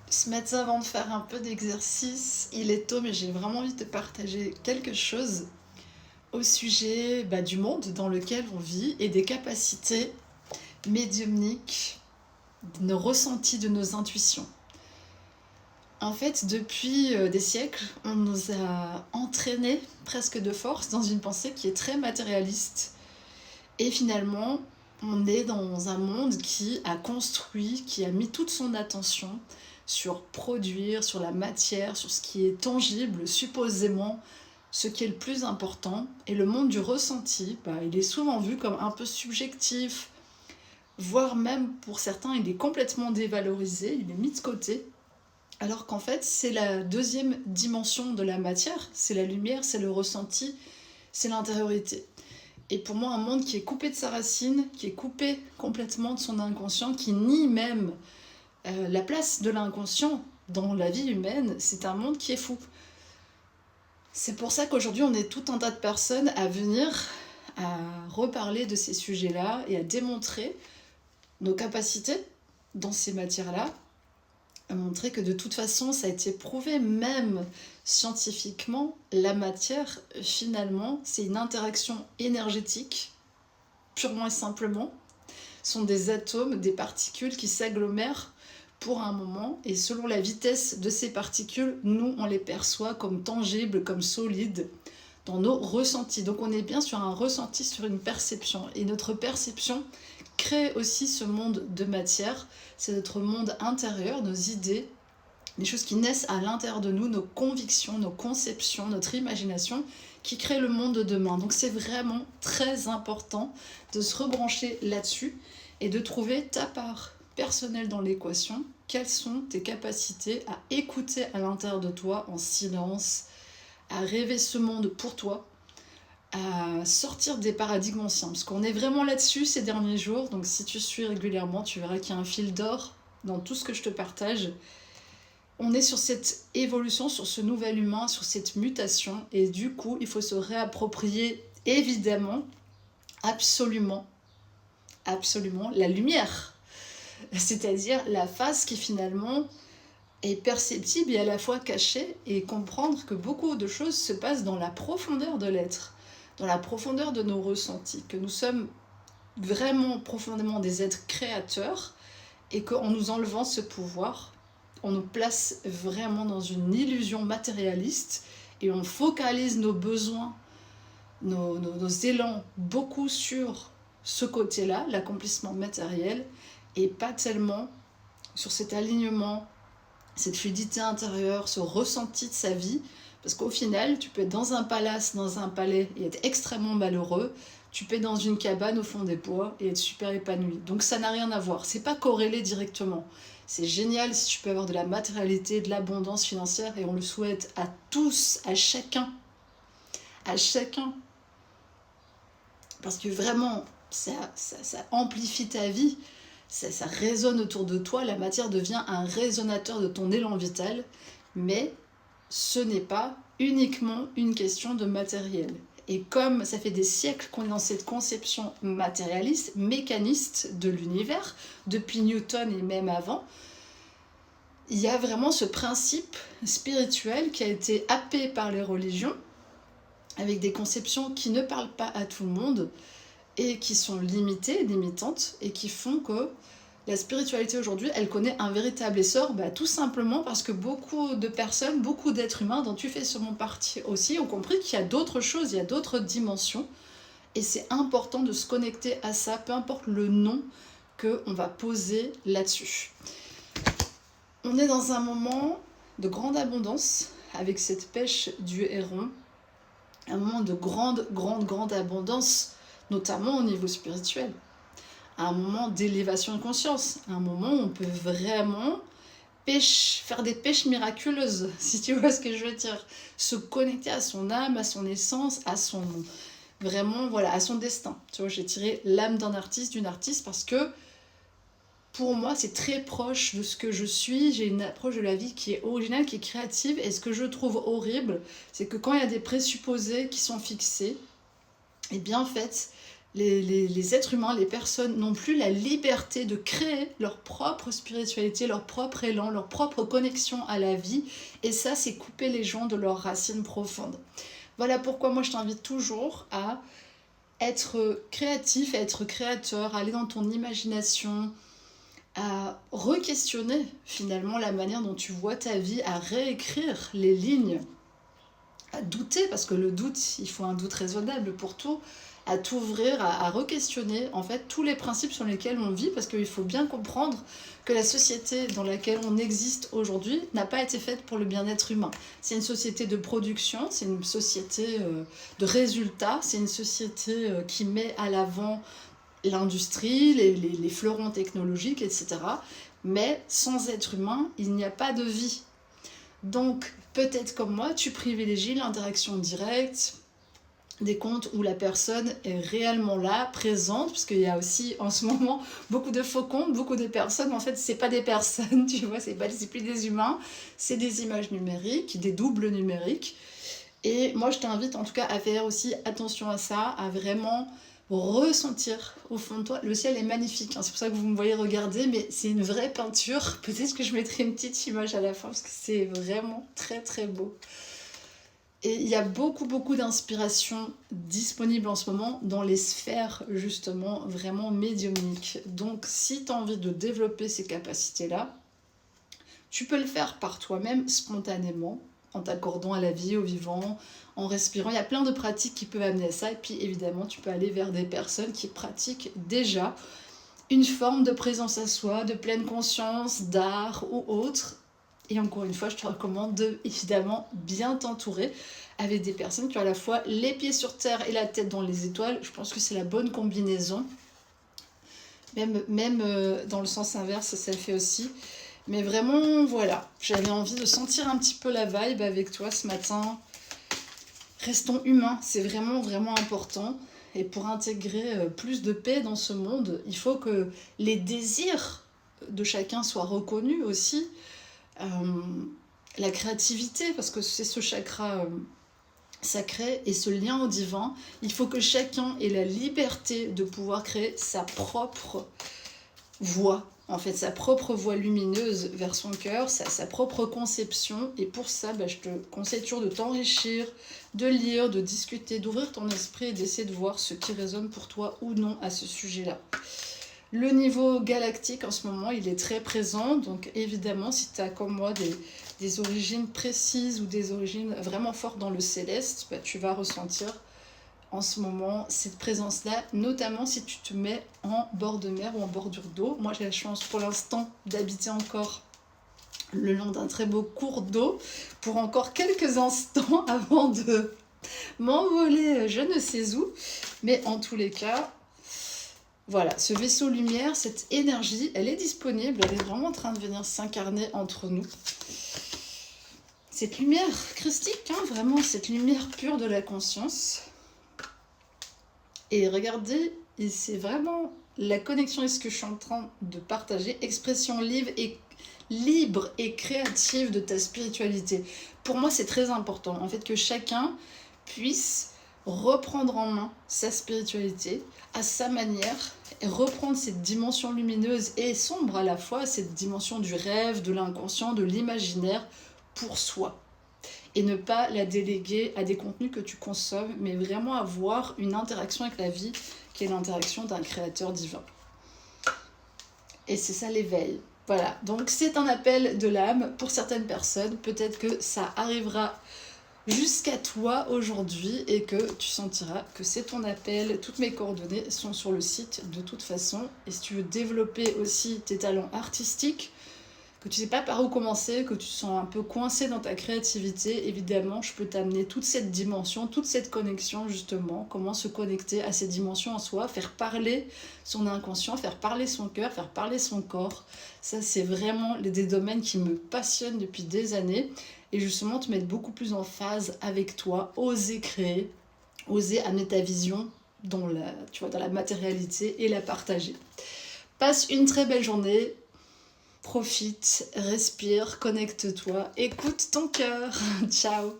Ce matin, avant de faire un peu d'exercice, il est tôt, mais j'ai vraiment envie de partager quelque chose au sujet du monde dans lequel on vit et des capacités médiumniques, de nos ressentis, de nos intuitions. En fait, depuis des siècles, on nous a entraînés presque de force dans une pensée qui est très matérialiste. Et finalement, on est dans un monde qui a construit, qui a mis toute son attention sur produire, sur la matière, sur ce qui est tangible, supposément ce qui est le plus important. Et le monde du ressenti, il est souvent vu comme un peu subjectif, voire même pour certains, il est complètement dévalorisé, il est mis de côté. Alors qu'en fait, c'est la deuxième dimension de la matière, c'est la lumière, c'est le ressenti, c'est l'intériorité. Et pour moi, un monde qui est coupé de sa racine, qui est coupé complètement de son inconscient, qui nie même la place de l'inconscient dans la vie humaine, c'est un monde qui est fou. C'est pour ça qu'aujourd'hui, on est tout un tas de personnes à venir à reparler de ces sujets-là et à démontrer nos capacités dans ces matières-là, à montrer que de toute façon, ça a été prouvé même scientifiquement, la matière, finalement, c'est une interaction énergétique, purement et simplement. Ce sont des atomes, des particules qui s'agglomèrent pour un moment, et selon la vitesse de ces particules, nous, on les perçoit comme tangibles, comme solides, dans nos ressentis. Donc on est bien sur un ressenti, sur une perception. Et notre perception crée aussi ce monde de matière. C'est notre monde intérieur, nos idées, les choses qui naissent à l'intérieur de nous, nos convictions, nos conceptions, notre imagination, qui créent le monde de demain. Donc c'est vraiment très important de se rebrancher là-dessus et de trouver ta part personnelle dans l'équation. Quelles sont tes capacités à écouter à l'intérieur de toi en silence, à rêver ce monde pour toi, à sortir des paradigmes anciens. Parce qu'on est vraiment là-dessus ces derniers jours. Donc si tu suis régulièrement, tu verras qu'il y a un fil d'or dans tout ce que je te partage. On est sur cette évolution, sur ce nouvel humain, sur cette mutation. Et du coup, il faut se réapproprier, évidemment, absolument, la lumière. C'est-à-dire la face qui finalement est perceptible et à la fois cachée, et comprendre que beaucoup de choses se passent dans la profondeur de l'être, dans la profondeur de nos ressentis, que nous sommes vraiment profondément des êtres créateurs et qu'en nous enlevant ce pouvoir, on nous place vraiment dans une illusion matérialiste et on focalise nos besoins, nos élans beaucoup sur ce côté-là, l'accomplissement matériel, et pas tellement sur cet alignement, cette fluidité intérieure, ce ressenti de sa vie. Parce qu'au final, tu peux être dans un palace, dans un palais et être extrêmement malheureux. Tu peux être dans une cabane au fond des bois et être super épanoui. Donc ça n'a rien à voir. C'est pas corrélé directement. C'est génial si tu peux avoir de la matérialité, de l'abondance financière, et on le souhaite à tous, à chacun. À chacun. Parce que vraiment, ça amplifie ta vie. Ça résonne autour de toi. La matière devient un résonateur de ton élan vital. Mais ce n'est pas uniquement une question de matériel. Et comme ça fait des siècles qu'on est dans cette conception matérialiste, mécaniste de l'univers, depuis Newton et même avant, il y a vraiment ce principe spirituel qui a été happé par les religions, avec des conceptions qui ne parlent pas à tout le monde et qui sont limitées, limitantes, et qui font que la spiritualité aujourd'hui, elle connaît un véritable essor, tout simplement parce que beaucoup de personnes, beaucoup d'êtres humains, dont tu fais sûrement partie aussi, ont compris qu'il y a d'autres choses, il y a d'autres dimensions, et c'est important de se connecter à ça, peu importe le nom qu'on va poser là-dessus. On est dans un moment de grande abondance, avec cette pêche du héron, un moment de grande abondance, notamment au niveau spirituel. Un moment d'élévation de conscience, un moment où on peut vraiment faire des pêches miraculeuses, si tu vois ce que je veux dire. Se connecter à son âme, à son essence, à son à son destin. Tu vois, j'ai tiré l'âme d'un artiste, d'une artiste, parce que pour moi, c'est très proche de ce que je suis. J'ai une approche de la vie qui est originale, qui est créative. Et ce que je trouve horrible, c'est que quand il y a des présupposés qui sont fixés, et bien en fait, les êtres humains, les personnes n'ont plus la liberté de créer leur propre spiritualité, leur propre élan, leur propre connexion à la vie. Et ça, c'est couper les gens de leurs racines profondes. Voilà pourquoi moi je t'invite toujours à être créatif, à être créateur, à aller dans ton imagination, à re-questionner finalement la manière dont tu vois ta vie, à réécrire les lignes, à douter, parce que le doute, il faut un doute raisonnable pour tout, à t'ouvrir, à re-questionner en fait tous les principes sur lesquels on vit, parce qu'il faut bien comprendre que la société dans laquelle on existe aujourd'hui n'a pas été faite pour le bien-être humain. C'est une société de production, c'est une société de résultats, c'est une société qui met à l'avant l'industrie, les fleurons technologiques, etc. Mais sans être humain, il n'y a pas de vie. Donc, peut-être comme moi, tu privilégies l'interaction directe, des comptes où la personne est réellement là, présente, parce qu'il y a aussi en ce moment beaucoup de faux comptes, beaucoup de personnes, en fait c'est pas des personnes, tu vois, c'est plus des humains, c'est des images numériques, des doubles numériques. Et moi je t'invite en tout cas à faire aussi attention à ça, à vraiment ressentir au fond de toi. Le ciel est magnifique, hein, c'est pour ça que vous me voyez regarder, mais c'est une vraie peinture. Peut-être que je mettrai une petite image à la fin, parce que c'est vraiment très très beau. Et il y a beaucoup d'inspiration disponible en ce moment dans les sphères justement vraiment médiumniques. Donc si tu as envie de développer ces capacités-là, tu peux le faire par toi-même spontanément, en t'accordant à la vie, au vivant, en respirant. Il y a plein de pratiques qui peuvent amener à ça. Et puis évidemment, tu peux aller vers des personnes qui pratiquent déjà une forme de présence à soi, de pleine conscience, d'art ou autre. Et encore une fois, je te recommande de, évidemment, bien t'entourer avec des personnes qui ont à la fois les pieds sur terre et la tête dans les étoiles. Je pense que c'est la bonne combinaison. Même dans le sens inverse, ça le fait aussi. Mais vraiment, voilà, j'avais envie de sentir un petit peu la vibe avec toi ce matin. Restons humains, c'est vraiment important. Et pour intégrer plus de paix dans ce monde, il faut que les désirs de chacun soient reconnus aussi. La créativité, parce que c'est ce chakra sacré et ce lien au divin, il faut que chacun ait la liberté de pouvoir créer sa propre voie, en fait sa propre voie lumineuse vers son cœur, sa propre conception. Et pour ça, je te conseille toujours de t'enrichir, de lire, de discuter, d'ouvrir ton esprit et d'essayer de voir ce qui résonne pour toi ou non à ce sujet-là. Le niveau galactique en ce moment, il est très présent, donc évidemment si tu as comme moi des origines précises ou des origines vraiment fortes dans le céleste, tu vas ressentir en ce moment cette présence-là, notamment si tu te mets en bord de mer ou en bordure d'eau. Moi j'ai la chance pour l'instant d'habiter encore le long d'un très beau cours d'eau pour encore quelques instants avant de m'envoler je ne sais où, mais en tous les cas, voilà, ce vaisseau lumière, cette énergie, elle est disponible, elle est vraiment en train de venir s'incarner entre nous. Cette lumière christique, vraiment, cette lumière pure de la conscience. Et regardez, c'est vraiment la connexion et ce que je suis en train de partager, expression libre et créative de ta spiritualité. Pour moi, c'est très important, en fait, que chacun puisse reprendre en main sa spiritualité à sa manière et reprendre cette dimension lumineuse et sombre à la fois, cette dimension du rêve, de l'inconscient, de l'imaginaire pour soi. Et ne pas la déléguer à des contenus que tu consommes, mais vraiment avoir une interaction avec la vie qui est l'interaction d'un créateur divin. Et c'est ça l'éveil. Voilà, donc c'est un appel de l'âme pour certaines personnes. Peut-être que ça arrivera jusqu'à toi aujourd'hui et que tu sentiras que c'est ton appel. Toutes mes coordonnées sont sur le site de toute façon. Et si tu veux développer aussi tes talents artistiques, que tu ne sais pas par où commencer, que tu te sens un peu coincé dans ta créativité, évidemment, je peux t'amener toute cette dimension, toute cette connexion justement, comment se connecter à ces dimensions en soi, faire parler son inconscient, faire parler son cœur, faire parler son corps. Ça, c'est vraiment des domaines qui me passionnent depuis des années. Et justement, te mettre beaucoup plus en phase avec toi, oser créer, oser amener ta vision dans la matérialité et la partager. Passe une très belle journée. Profite, respire, connecte-toi, écoute ton cœur. Ciao.